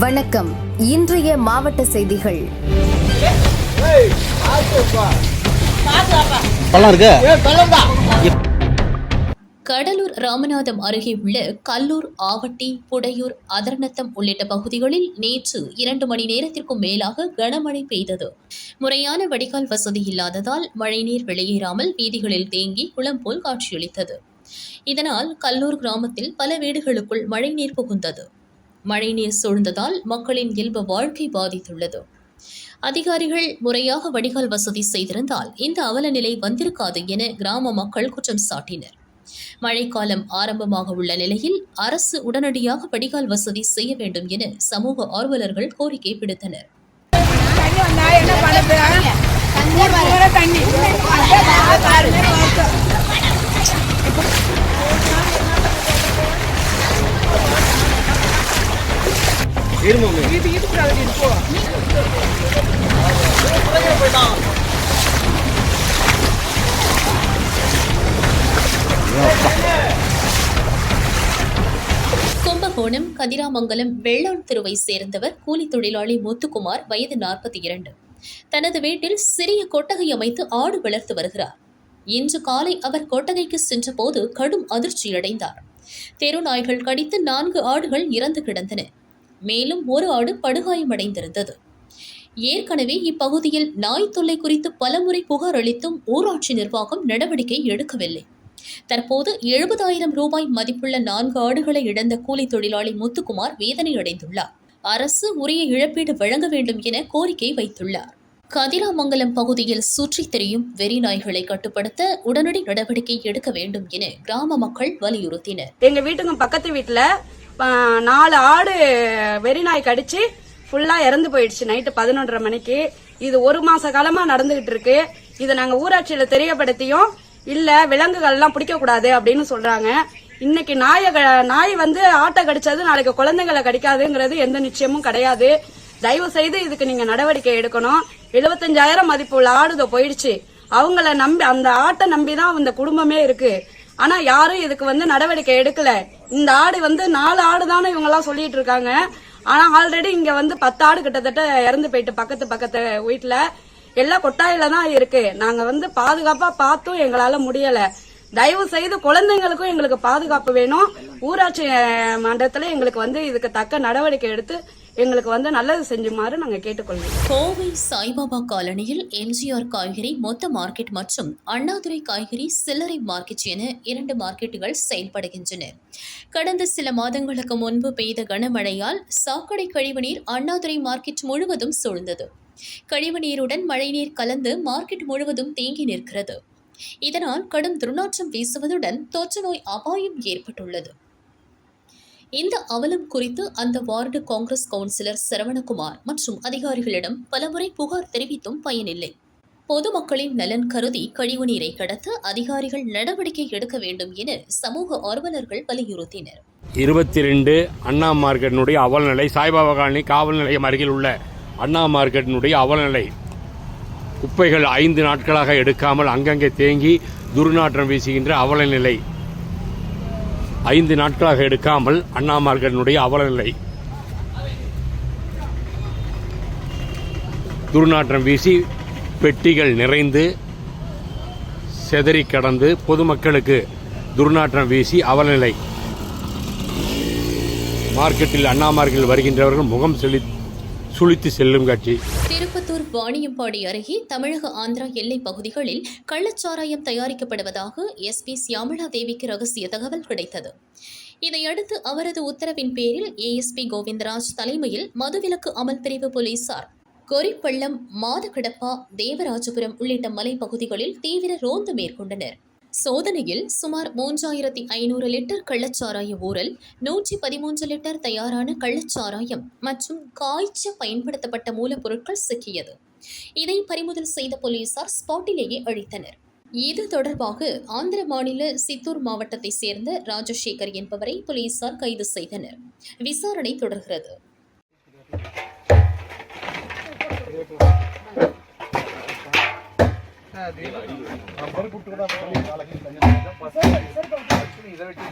வணக்கம். இன்றைய மாவட்ட செய்திகள். கடலூர் ராமநாதம் அருகே உள்ள கல்லூர், ஆவட்டி, புடையூர், அதர்நத்தம் உள்ளிட்ட பகுதிகளில் நேற்று 2 மணி நேரத்திற்கும் மேலாக கனமழை பெய்தது. முறையான வடிகால் வசதி இல்லாததால் மழைநீர் வெளியேறாமல் வீதிகளில் தேங்கி குளம் போல் காட்சியளித்தது. இதனால் கல்லூர் கிராமத்தில் பல வீடுகளுக்குள் மழைநீர் புகுந்தது. மழைநீர் சூழ்ந்ததால் மக்களின் இயல்பு வாழ்க்கை பாதித்துள்ளது. அதிகாரிகள் முறையாக வடிகால் வசதி செய்திருந்தால் இந்த அவல நிலை வந்திருக்காது என கிராம மக்கள் குற்றம் சாட்டினர். மழைக்காலம் ஆரம்பமாக உள்ள நிலையில் அரசு உடனடியாக வடிகால் வசதி செய்ய வேண்டும் என சமூக ஆர்வலர்கள் கோரிக்கை விடுத்தனர். கும்பகோணம் கதிராமங்கலம் வெள்ளான் தெருவை சேர்ந்தவர் கூலி தொழிலாளி முத்துக்குமார், வயது 42. தனது வீட்டில் சிறிய கொட்டகை அமைத்து ஆடு வளர்த்து வருகிறார். இன்று காலை அவர் கொட்டகைக்கு சென்றபோது கடும் அதிர்ச்சியடைந்தார். தெரு நாய்கள் கடித்து 4 ஆடுகள் இறந்து கிடந்தன. மேலும் 1 ஆடு படுகாயமடைந்திருந்தது. ஏற்கனவே இப்பகுதியில் நாய் தொல்லை குறித்து பலமுறை புகார் அளித்தும் ஊராட்சி நிர்வாகம் நடவடிக்கை எடுக்கவில்லை. தற்போது 70,000 ரூபாய் மதிப்புள்ள 4 ஆடுகளை இழந்த கூலி தொழிலாளி முத்துக்குமார் வேதனை அடைந்துள்ளார். அரசு உரிய இழப்பீடு வழங்க வேண்டும் என கோரிக்கை வைத்துள்ளார். கதிராமங்கலம் பகுதியில் சுற்றித் திரியும் வெறி நாய்களை கட்டுப்படுத்த உடனடி நடவடிக்கை எடுக்க வேண்டும் என கிராம மக்கள் வலியுறுத்தினர். எங்க வீட்டுக்கு பக்கத்து வீட்டுல 4 ஆடு வெறி நாய் கடிச்சு ஃபுல்லா இறந்து போயிடுச்சு நைட்டு 11:30 மணிக்கு. இது 1 மாச காலமா நடந்துகிட்டு இருக்கு. இதை நாங்க ஊராட்சியில தெரியப்படுத்தியும் இல்ல விலங்குகள் எல்லாம் பிடிக்க கூடாது அப்படின்னு சொல்றாங்க. இன்னைக்கு நாய் வந்து ஆட்டை கடிச்சது நாளைக்கு குழந்தைங்களை கடிக்காதுங்கிறது எந்த நிச்சயமும் கிடையாது. தயவு செய்து இதுக்கு நீங்க நடவடிக்கை எடுக்கணும். 75,000 மதிப்பு உள்ள ஆடு போயிடுச்சு. அவங்கள நம்பி, அந்த ஆட்டை நம்பிதான் அந்த குடும்பமே இருக்கு. ஆனா யாரும் இதுக்கு வந்து நடவடிக்கை எடுக்கல. இந்த ஆடு வந்து 4 ஆடு தானே இவங்க எல்லாம் சொல்லிட்டு இருக்காங்க. ஆனா ஆல்ரெடி இங்க வந்து 10 ஆடு கிட்டத்தட்ட இறந்து போயிட்டு பக்கத்து வீட்டுல எல்லாம் கொட்டாயில தான் இருக்கு. நாங்க வந்து பாதுகாப்பா பார்த்தும் எங்களால முடியல. தயவு செய்து குழந்தைங்களுக்கும் எங்களுக்கு பாதுகாப்பு வேணும். ஊராட்சி மன்றத்துல எங்களுக்கு வந்து இதுக்கு தக்க நடவடிக்கை எடுத்து எங்களுக்கு வந்து நல்லது செஞ்சுமாறு நாங்க கேட்டுக்கொள்வோம். கோவை சாய்பாபா காலனியில் எம்ஜிஆர் காய்கறி மொத்த மார்க்கெட் மற்றும் அண்ணாதுரை காய்கறி சில்லறை மார்க்கெட் என 2 மார்க்கெட்டுகள் செயல்படுகின்றன. கடந்த சில மாதங்களுக்கு முன்பு பெய்த கனமழையால் சாக்கடை கழிவுநீர் அண்ணாதுரை மார்க்கெட் முழுவதும் சூழ்ந்தது. கழிவுநீருடன் மழைநீர் கலந்து மார்க்கெட் முழுவதும் தேங்கி நிற்கிறது. இதனால் கடும் துர்நாற்றம் வீசுவதுடன் தொற்று நோய் அபாயம் ஏற்பட்டுள்ளது. இந்த அவலம் குறித்து அந்த வார்டு காங்கிரஸ் கவுன்சிலர் சரவணகுமார் மற்றும் அதிகாரிகளிடம் பலமுறை புகார் தெரிவித்தும் பயனில்லை. பொதுமக்களின் நலன் கருதி கழிவுநீரை கடத்த அதிகாரிகள் நடவடிக்கை எடுக்க வேண்டும் என சமூக ஆர்வலர்கள் வலியுறுத்தினர். 22 அண்ணா மார்க்கெட்டினுடைய அவலநிலை, சாய்பாபா காலனி காவல் நிலையம் அருகில் உள்ள அண்ணா மார்க்கெட்டினுடைய அவலநிலை. குப்பைகள் 5 நாட்களாக எடுக்காமல் அங்கங்கே தேங்கி துர்நாற்றம் வீசுகின்ற அவலநிலை. 5 நாட்களாக எடுக்காமல் அண்ணா மார்க்கெட்டினுடைய அவலநிலை. துர்நாற்றம் வீசி பெட்டிகள் நிறைந்து செதறி கடந்து பொதுமக்களுக்கு துர்நாற்றம் வீசி அவலநிலை. மார்க்கெட்டில் அண்ணா மார்க்கெட்டில் வருகின்றவர்கள் முகம் சுளித்து செல்லும் காட்சி. திருப்பத்தூர் வாணியம்பாடி அருகே தமிழக ஆந்திரா எல்லை பகுதிகளில் கள்ளச்சாராயம் தயாரிக்கப்படுவதாக எஸ்பி சியாமளா தேவிக்கு ரகசிய தகவல் கிடைத்தது. இதையடுத்து அவரது உத்தரவின் பேரில் ஏஎஸ்பி கோவிந்தராஜ் தலைமையில் மதுவிலக்கு அமல் பிரிவு போலீசார் கொரிப்பள்ளம், மாதகடப்பா, தேவராஜபுரம் உள்ளிட்ட மலைப்பகுதிகளில் தீவிர ரோந்து மேற்கொண்டனர். சோதனையில் சுமார் 3,500 லிட்டர் கள்ளச்சாராய ஊறல், 113 லிட்டர் தயாரான கள்ளச்சாராயம் மற்றும் காய்ச்ச பயன்படுத்தப்பட்ட மூலப்பொருட்கள் சிக்கியது. இதை பறிமுதல் செய்த போலீசார் ஸ்பாட்டிலேயே அழித்தனர். இது தொடர்பாக ஆந்திர மாநில சித்தூர் மாவட்டத்தை சேர்ந்த ராஜசேகர் என்பவரை போலீசார் கைது செய்தனர். விசாரணை தொடர்கிறது. இதை வச்சு